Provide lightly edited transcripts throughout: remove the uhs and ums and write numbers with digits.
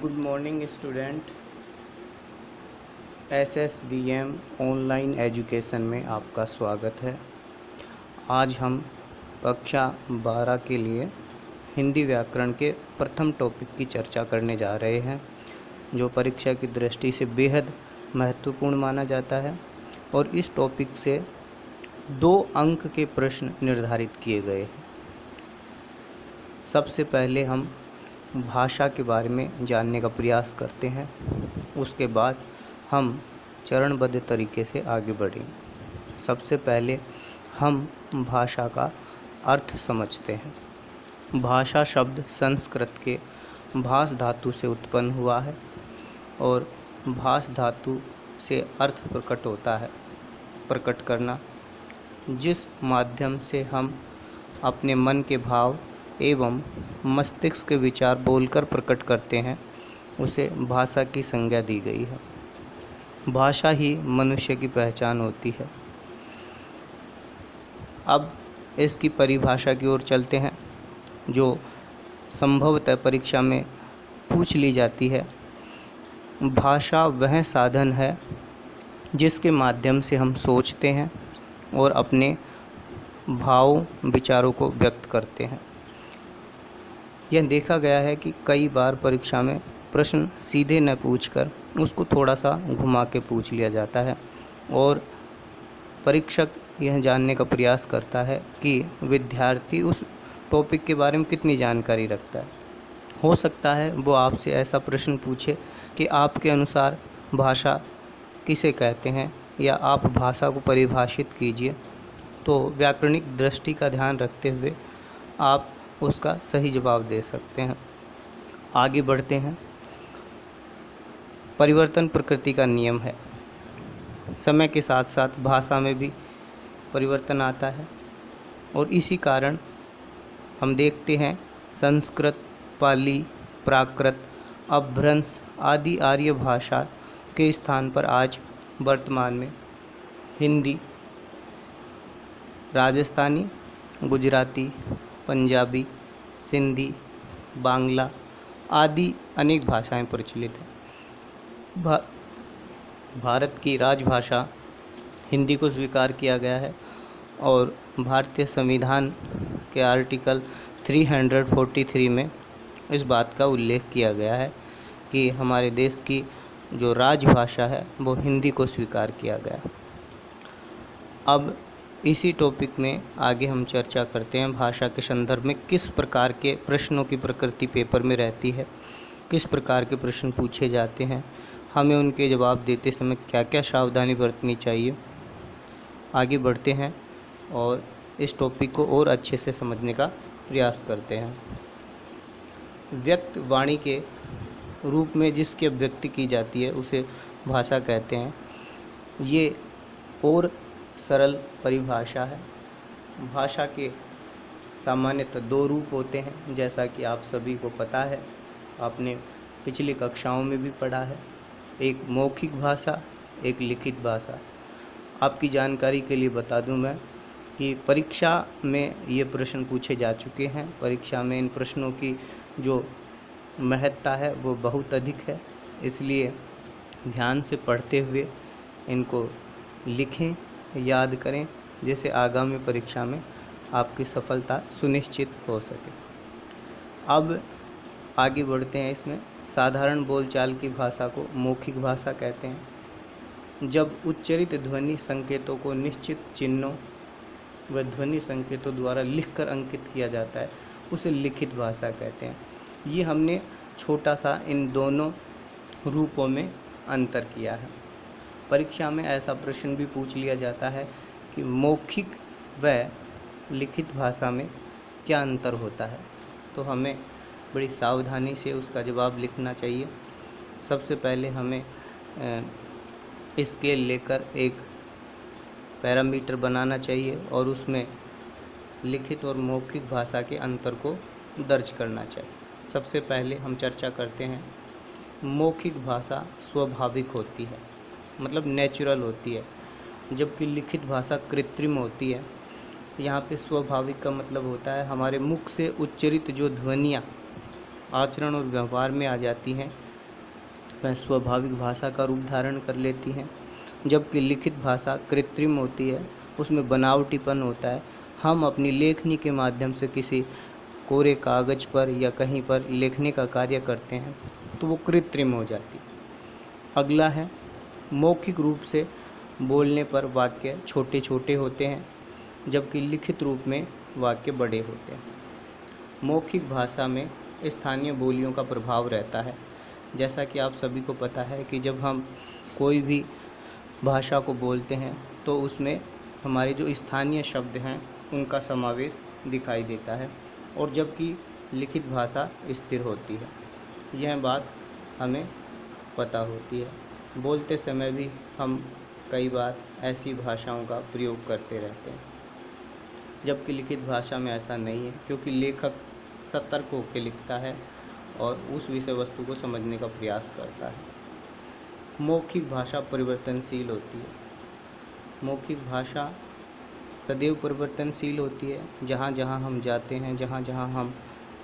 Good morning student. SSBM online education में आपका स्वागत है। आज हम कक्षा 12 के लिए हिंदी व्याकरण के प्रथम टॉपिक की चर्चा करने जा रहे हैं, जो परीक्षा की दृष्टि से बेहद महत्वपूर्ण माना जाता है और इस टॉपिक से 2 अंक के प्रश्न निर्धारित किए गए हैं। सबसे पहले हम भाषा के बारे में जानने का प्रयास करते हैं, उसके बाद हम चरणबद्ध तरीके से आगे बढ़ेंगे। सबसे पहले हम भाषा का अर्थ समझते हैं। भाषा शब्द संस्कृत के भास धातु से उत्पन्न हुआ है और भास धातु से अर्थ प्रकट होता है। प्रकट करना, जिस माध्यम से हम अपने मन के भाव एवं मस्तिष्क के विचार बोलकर प्रकट करते हैं, उसे भाषा की संज्ञा दी गई है। भाषा ही मनुष्य की पहचान होती है। अब इसकी परिभाषा की ओर चलते हैं, जो संभवतः परीक्षा में पूछ ली जाती है। भाषा वह साधन है जिसके माध्यम से हम सोचते हैं और अपने भाव विचारों को व्यक्त करते हैं। यह देखा गया है कि कई बार परीक्षा में प्रश्न सीधे न पूछकर उसको थोड़ा सा घुमा के पूछ लिया जाता है और परीक्षक यह जानने का प्रयास करता है कि विद्यार्थी उस टॉपिक के बारे में कितनी जानकारी रखता है। हो सकता है वो आपसे ऐसा प्रश्न पूछे कि आपके अनुसार भाषा किसे कहते हैं, या आप भाषा को परिभाषित कीजिए। तो व्याकरणिक दृष्टि का ध्यान रखते हुए आप उसका सही जवाब दे सकते हैं। आगे बढ़ते हैं। परिवर्तन प्रकृति का नियम है। समय के साथ साथ भाषा में भी परिवर्तन आता है और इसी कारण हम देखते हैं संस्कृत, पाली, प्राकृत, अपभ्रंश आदि आर्य भाषा के स्थान पर आज वर्तमान में हिंदी, राजस्थानी, गुजराती, पंजाबी, सिंधी, बांग्ला आदि अनेक भाषाएं प्रचलित हैं। भारत की राजभाषा हिंदी को स्वीकार किया गया है और भारतीय संविधान के आर्टिकल 343 में इस बात का उल्लेख किया गया है कि हमारे देश की जो राजभाषा है वो हिंदी को स्वीकार किया गया। अब इसी टॉपिक में आगे हम चर्चा करते हैं, भाषा के संदर्भ में किस प्रकार के प्रश्नों की प्रकृति पेपर में रहती है, किस प्रकार के प्रश्न पूछे जाते हैं, हमें उनके जवाब देते समय क्या क्या सावधानी बरतनी चाहिए। आगे बढ़ते हैं और इस टॉपिक को और अच्छे से समझने का प्रयास करते हैं। व्यक्त वाणी के रूप में जिसकी अभिव्यक्ति की जाती है उसे भाषा कहते हैं। ये और सरल परिभाषा है। भाषा के सामान्यतः 2 रूप होते हैं, जैसा कि आप सभी को पता है, आपने पिछली कक्षाओं में भी पढ़ा है। एक मौखिक भाषा, एक लिखित भाषा। आपकी जानकारी के लिए बता दूं मैं कि परीक्षा में ये प्रश्न पूछे जा चुके हैं। परीक्षा में इन प्रश्नों की जो महत्ता है वो बहुत अधिक है, इसलिए ध्यान से पढ़ते हुए इनको लिखें, याद करें, जिससे आगामी परीक्षा में आपकी सफलता सुनिश्चित हो सके। अब आगे बढ़ते हैं। इसमें साधारण बोलचाल की भाषा को मौखिक भाषा कहते हैं। जब उच्चरित ध्वनि संकेतों को निश्चित चिन्हों व ध्वनि संकेतों द्वारा लिखकर अंकित किया जाता है, उसे लिखित भाषा कहते हैं। ये हमने छोटा सा इन दोनों रूपों में अंतर किया है। परीक्षा में ऐसा प्रश्न भी पूछ लिया जाता है कि मौखिक व लिखित भाषा में क्या अंतर होता है, तो हमें बड़ी सावधानी से उसका जवाब लिखना चाहिए। सबसे पहले हमें स्केल लेकर एक पैरामीटर बनाना चाहिए और उसमें लिखित और मौखिक भाषा के अंतर को दर्ज करना चाहिए। सबसे पहले हम चर्चा करते हैं। मौखिक भाषा स्वाभाविक होती है, मतलब नेचुरल होती है, जबकि लिखित भाषा कृत्रिम होती है। यहाँ पे स्वाभाविक का मतलब होता है हमारे मुख से उच्चरित जो ध्वनियाँ आचरण और व्यवहार में आ जाती हैं, वह स्वाभाविक भाषा का रूप धारण कर लेती हैं, जबकि लिखित भाषा कृत्रिम होती है, उसमें बनावटीपन होता है। हम अपनी लेखनी के माध्यम से किसी कोरे कागज़ पर या कहीं पर लिखने का कार्य करते हैं तो वो कृत्रिम हो जाती है। अगला है, मौखिक रूप से बोलने पर वाक्य छोटे छोटे होते हैं, जबकि लिखित रूप में वाक्य बड़े होते हैं। मौखिक भाषा में स्थानीय बोलियों का प्रभाव रहता है। जैसा कि आप सभी को पता है कि जब हम कोई भी भाषा को बोलते हैं तो उसमें हमारे जो स्थानीय शब्द हैं उनका समावेश दिखाई देता है, और जबकि लिखित भाषा स्थिर होती है। यह बात हमें पता होती है। बोलते समय भी हम कई बार ऐसी भाषाओं का प्रयोग करते रहते हैं, जबकि लिखित भाषा में ऐसा नहीं है, क्योंकि लेखक सतर्क होकर लिखता है और उस विषय वस्तु को समझने का प्रयास करता है। मौखिक भाषा परिवर्तनशील होती है। मौखिक भाषा सदैव परिवर्तनशील होती है। जहाँ जहाँ हम जाते हैं, जहाँ जहाँ हम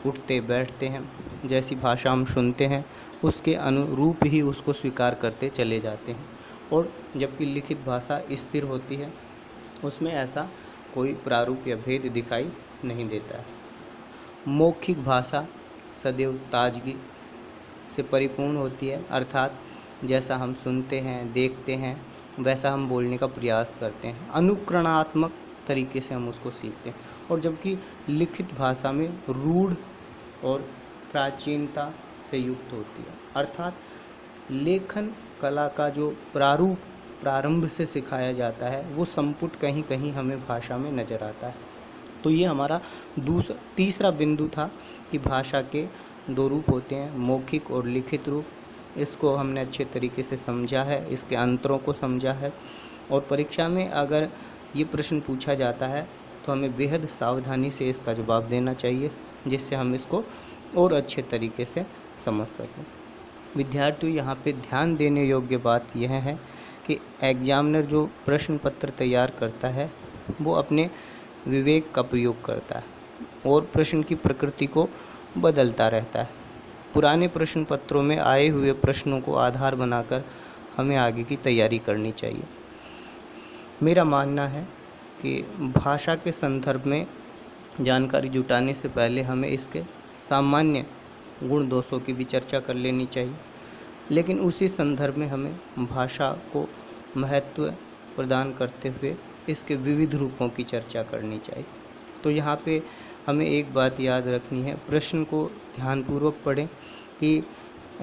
उठते बैठते हैं, जैसी भाषा हम सुनते हैं उसके अनुरूप ही उसको स्वीकार करते चले जाते हैं। और जबकि लिखित भाषा स्थिर होती है, उसमें ऐसा कोई प्रारूप या भेद दिखाई नहीं देता है। मौखिक भाषा सदैव ताजगी से परिपूर्ण होती है, अर्थात जैसा हम सुनते हैं देखते हैं वैसा हम बोलने का प्रयास करते हैं, अनुकरणात्मक तरीके से हम उसको सीखते हैं। और जबकि लिखित भाषा में रूढ़ और प्राचीनता से युक्त होती है, अर्थात लेखन कला का जो प्रारूप प्रारंभ से सिखाया जाता है वो संपुट कहीं कहीं हमें भाषा में नज़र आता है। तो ये हमारा तीसरा बिंदु था कि भाषा के दो रूप होते हैं, मौखिक और लिखित रूप। इसको हमने अच्छे तरीके से समझा है, इसके अंतरों को समझा है, और परीक्षा में अगर ये प्रश्न पूछा जाता है तो हमें बेहद सावधानी से इसका जवाब देना चाहिए, जिससे हम इसको और अच्छे तरीके से समझ सकें। विद्यार्थियों, यहाँ पे ध्यान देने योग्य बात यह है कि एग्जामिनर जो प्रश्न पत्र तैयार करता है वो अपने विवेक का प्रयोग करता है और प्रश्न की प्रकृति को बदलता रहता है। पुराने प्रश्न पत्रों में आए हुए प्रश्नों को आधार बनाकर हमें आगे की तैयारी करनी चाहिए। मेरा मानना है कि भाषा के संदर्भ में जानकारी जुटाने से पहले हमें इसके सामान्य गुण दोषों की भी चर्चा कर लेनी चाहिए, लेकिन उसी संदर्भ में हमें भाषा को महत्व प्रदान करते हुए इसके विविध रूपों की चर्चा करनी चाहिए। तो यहाँ पे हमें एक बात याद रखनी है, प्रश्न को ध्यानपूर्वक पढ़ें कि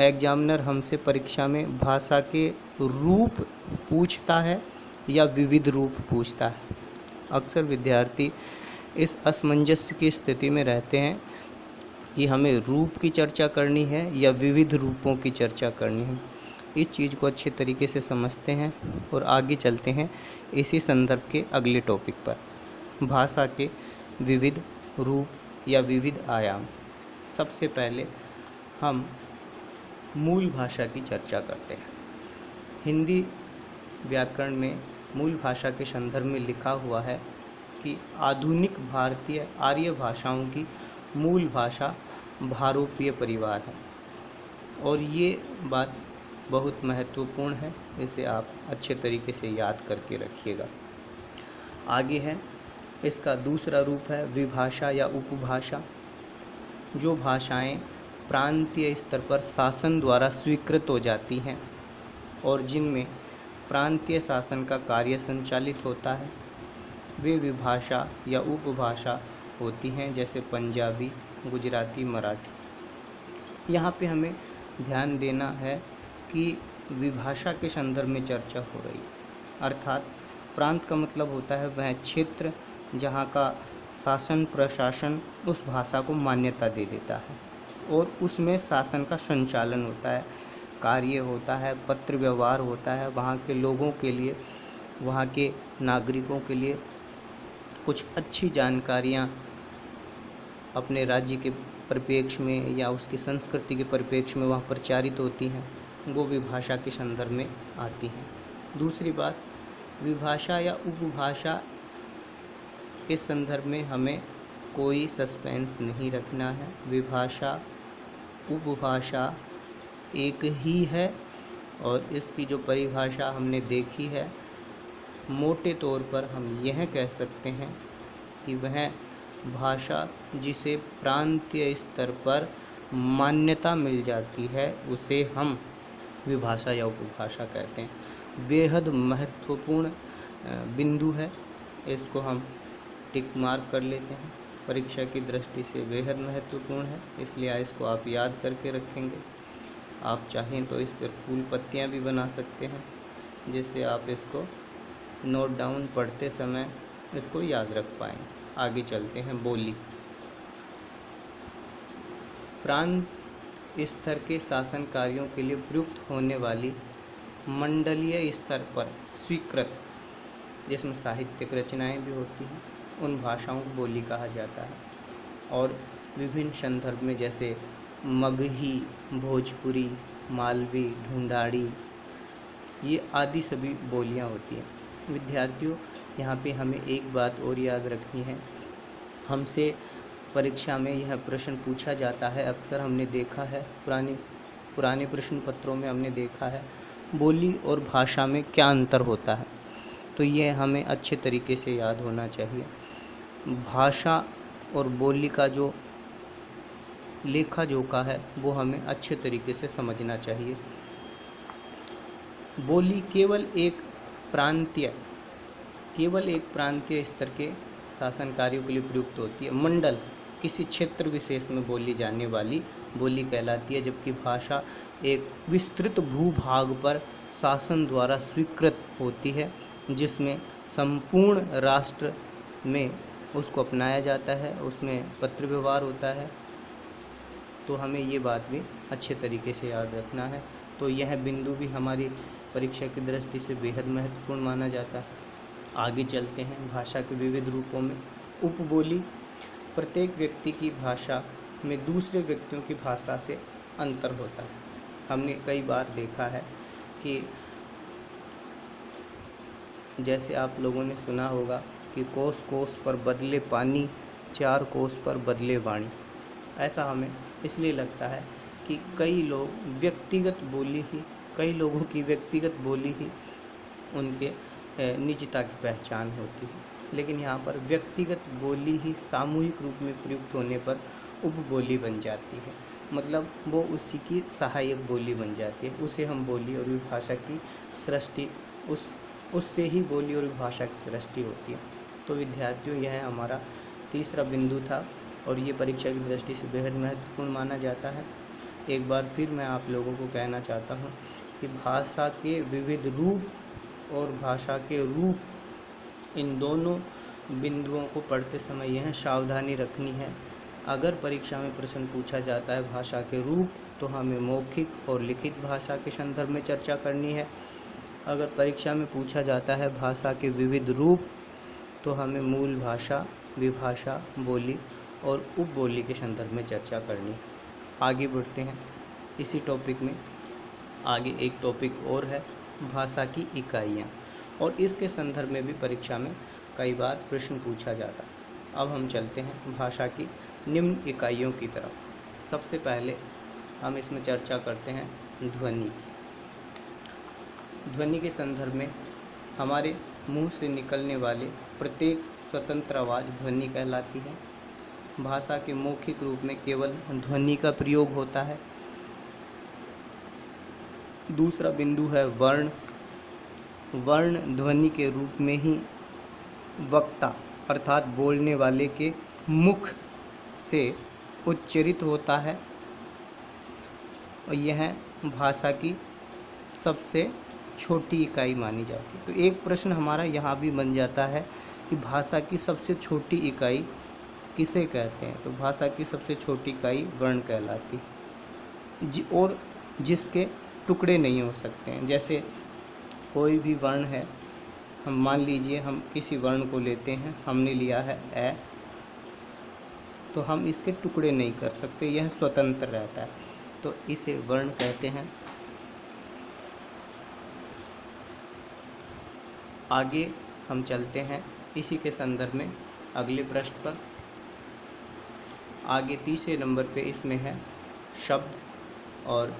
एग्जामिनर हमसे परीक्षा में भाषा के रूप पूछता है या विविध रूप पूछता है। अक्सर विद्यार्थी इस असमंजस की स्थिति में रहते हैं कि हमें रूप की चर्चा करनी है या विविध रूपों की चर्चा करनी है। इस चीज़ को अच्छे तरीके से समझते हैं और आगे चलते हैं इसी संदर्भ के अगले टॉपिक पर, भाषा के विविध रूप या विविध आयाम। सबसे पहले हम मूल भाषा की चर्चा करते हैं। हिंदी व्याकरण में मूल भाषा के संदर्भ में लिखा हुआ है कि आधुनिक भारतीय आर्य भाषाओं की मूल भाषा भारोपीय परिवार है, और ये बात बहुत महत्वपूर्ण है, इसे आप अच्छे तरीके से याद करके रखिएगा। आगे है, इसका दूसरा रूप है विभाषा या उपभाषा। जो भाषाएं प्रांतीय स्तर पर शासन द्वारा स्वीकृत हो जाती हैं और जिनमें प्रांतीय शासन का कार्य संचालित होता है, वे विभाषा या उपभाषा होती हैं, जैसे पंजाबी, गुजराती, मराठी। यहाँ पे हमें ध्यान देना है कि विभाषा के संदर्भ में चर्चा हो रही है, अर्थात प्रांत का मतलब होता है वह क्षेत्र जहाँ का शासन प्रशासन उस भाषा को मान्यता दे देता है और उसमें शासन का संचालन होता है, कार्य होता है, पत्र व्यवहार होता है, वहाँ के लोगों के लिए, वहाँ के नागरिकों के लिए कुछ अच्छी जानकारियाँ अपने राज्य के परिप्रेक्ष्य में या उसकी संस्कृति के परिप्रेक्ष्य में वहाँ प्रचारित होती हैं, वो विभाषा के संदर्भ में आती हैं। दूसरी बात, विभाषा या उपभाषा के संदर्भ में हमें कोई सस्पेंस नहीं रखना है। विभाषा उपभाषा एक ही है और इसकी जो परिभाषा हमने देखी है, मोटे तौर पर हम यह कह सकते हैं कि वह भाषा जिसे प्रांतीय स्तर पर मान्यता मिल जाती है उसे हम विभाषा या उपभाषा कहते हैं। बेहद महत्वपूर्ण बिंदु है, इसको हम टिक मार्क कर लेते हैं। परीक्षा की दृष्टि से बेहद महत्वपूर्ण है, इसलिए इसको आप याद करके रखेंगे। आप चाहें तो इस पर फूल पत्तियाँ भी बना सकते हैं, जिससे आप इसको नोट डाउन पढ़ते समय इसको याद रख पाएँ। आगे चलते हैं। बोली प्रांत स्तर के शासन कार्यों के लिए प्रयुक्त होने वाली मंडलीय स्तर पर स्वीकृत, जिसमें साहित्यिक रचनाएं भी होती हैं, उन भाषाओं को बोली कहा जाता है। और विभिन्न संदर्भ में जैसे मगही, भोजपुरी, मालवी, ढूंढाड़ी, ये आदि सभी बोलियां होती हैं। विद्यार्थियों, यहाँ पे हमें एक बात और याद रखनी है। हमसे परीक्षा में यह प्रश्न पूछा जाता है, अक्सर हमने देखा है, पुराने प्रश्न पत्रों में हमने देखा है, बोली और भाषा में क्या अंतर होता है। तो यह हमें अच्छे तरीके से याद होना चाहिए। भाषा और बोली का जो लेखा जोखा है वो हमें अच्छे तरीके से समझना चाहिए। बोली केवल एक प्रांतीय स्तर के शासन कार्यों के लिए प्रयुक्त होती है। मंडल किसी क्षेत्र विशेष में बोली जाने वाली बोली कहलाती है, जबकि भाषा एक विस्तृत भूभाग पर शासन द्वारा स्वीकृत होती है, जिसमें संपूर्ण राष्ट्र में उसको अपनाया जाता है, उसमें पत्र व्यवहार होता है। तो हमें ये बात भी अच्छे तरीके से याद रखना है। तो यह बिंदु भी हमारी परीक्षा की दृष्टि से बेहद महत्वपूर्ण माना जाता है। आगे चलते हैं। भाषा के विविध रूपों में उपबोली प्रत्येक व्यक्ति की भाषा में दूसरे व्यक्तियों की भाषा से अंतर होता है। हमने कई बार देखा है कि जैसे आप लोगों ने सुना होगा कि कोस कोस पर बदले पानी, 4 कोस पर बदले वाणी। ऐसा हमें इसलिए लगता है कि कई लोगों की व्यक्तिगत बोली ही उनके निजता की पहचान होती है, लेकिन यहाँ पर व्यक्तिगत बोली ही सामूहिक रूप में प्रयुक्त होने पर उपबोली बन जाती है। मतलब वो उसी की सहायक बोली बन जाती है। उसे हम बोली और विभाषा की सृष्टि उससे ही बोली और विभाषा की सृष्टि होती है। तो विद्यार्थियों, यह हमारा तीसरा बिंदु था और ये परीक्षा की दृष्टि से बेहद महत्वपूर्ण माना जाता है। एक बार फिर मैं आप लोगों को कहना चाहता हूँ कि भाषा के विविध रूप और भाषा के रूप, इन दोनों बिंदुओं को पढ़ते समय यह सावधानी रखनी है, अगर परीक्षा में प्रश्न पूछा जाता है भाषा के रूप, तो हमें मौखिक और लिखित भाषा के संदर्भ में चर्चा करनी है। अगर परीक्षा में पूछा जाता है भाषा के विविध रूप, तो हमें मूल भाषा, विभाषा, बोली और उपबोली के संदर्भ में चर्चा करनी है। आगे बढ़ते हैं इसी टॉपिक में। आगे एक टॉपिक और है, भाषा की इकाइयाँ, और इसके संदर्भ में भी परीक्षा में कई बार प्रश्न पूछा जाता है। अब हम चलते हैं भाषा की निम्न इकाइयों की तरफ। सबसे पहले हम इसमें चर्चा करते हैं ध्वनि। ध्वनि के संदर्भ में हमारे मुंह से निकलने वाले प्रत्येक स्वतंत्र आवाज़ ध्वनि कहलाती है। भाषा के मौखिक रूप में केवल ध्वनि का प्रयोग होता है। दूसरा बिंदु है वर्ण। वर्ण ध्वनि के रूप में ही वक्ता अर्थात बोलने वाले के मुख से उच्चरित होता है, और यह भाषा की सबसे छोटी इकाई मानी जाती है। तो एक प्रश्न हमारा यहाँ भी बन जाता है कि भाषा की सबसे छोटी इकाई किसे कहते हैं। तो भाषा की सबसे छोटी इकाई वर्ण कहलाती है, और जिसके टुकड़े नहीं हो सकते हैं। जैसे कोई भी वर्ण है, हम मान लीजिए हम किसी वर्ण को लेते हैं, हमने लिया है ए, तो हम इसके टुकड़े नहीं कर सकते, यह स्वतंत्र रहता है, तो इसे वर्ण कहते हैं। आगे हम चलते हैं इसी के संदर्भ में अगले प्रश्न पर। आगे तीसरे नंबर पे इसमें है शब्द, और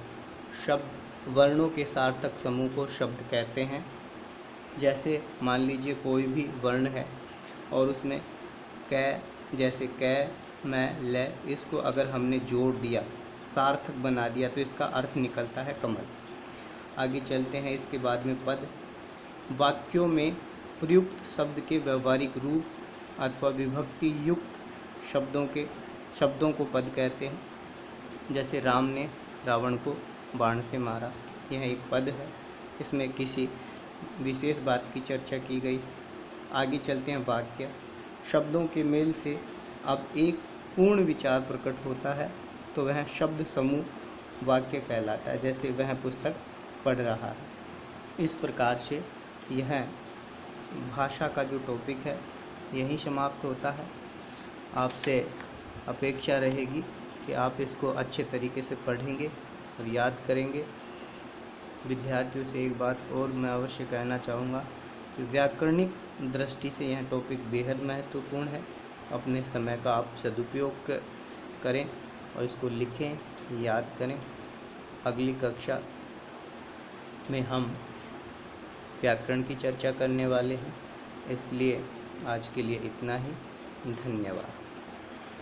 शब्द वर्णों के सार्थक समूह को शब्द कहते हैं। जैसे मान लीजिए कोई भी वर्ण है और उसमें कै, जैसे कै, मैं, ले, इसको अगर हमने जोड़ दिया, सार्थक बना दिया, तो इसका अर्थ निकलता है कमल। आगे चलते हैं। इसके बाद में पद। वाक्यों में प्रयुक्त शब्द के व्यवहारिक रूप अथवा विभक्ति युक्त शब्दों को पद कहते हैं। जैसे राम ने रावण को बाण से मारा, यह एक पद है। इसमें किसी विशेष बात की चर्चा की गई। आगे चलते हैं। वाक्य। शब्दों के मेल से अब एक पूर्ण विचार प्रकट होता है, तो वह शब्द समूह वाक्य कहलाता है। जैसे वह पुस्तक पढ़ रहा है। इस प्रकार से यह भाषा का जो टॉपिक है यही समाप्त होता है। आपसे अपेक्षा रहेगी कि आप इसको अच्छे तरीके से पढ़ेंगे और याद करेंगे। विद्यार्थियों से एक बात और मैं अवश्य कहना चाहूँगा कि व्याकरणिक दृष्टि से यह टॉपिक बेहद महत्वपूर्ण है। अपने समय का आप सदुपयोग करें और इसको लिखें, याद करें। अगली कक्षा में हम व्याकरण की चर्चा करने वाले हैं, इसलिए आज के लिए इतना ही। धन्यवाद।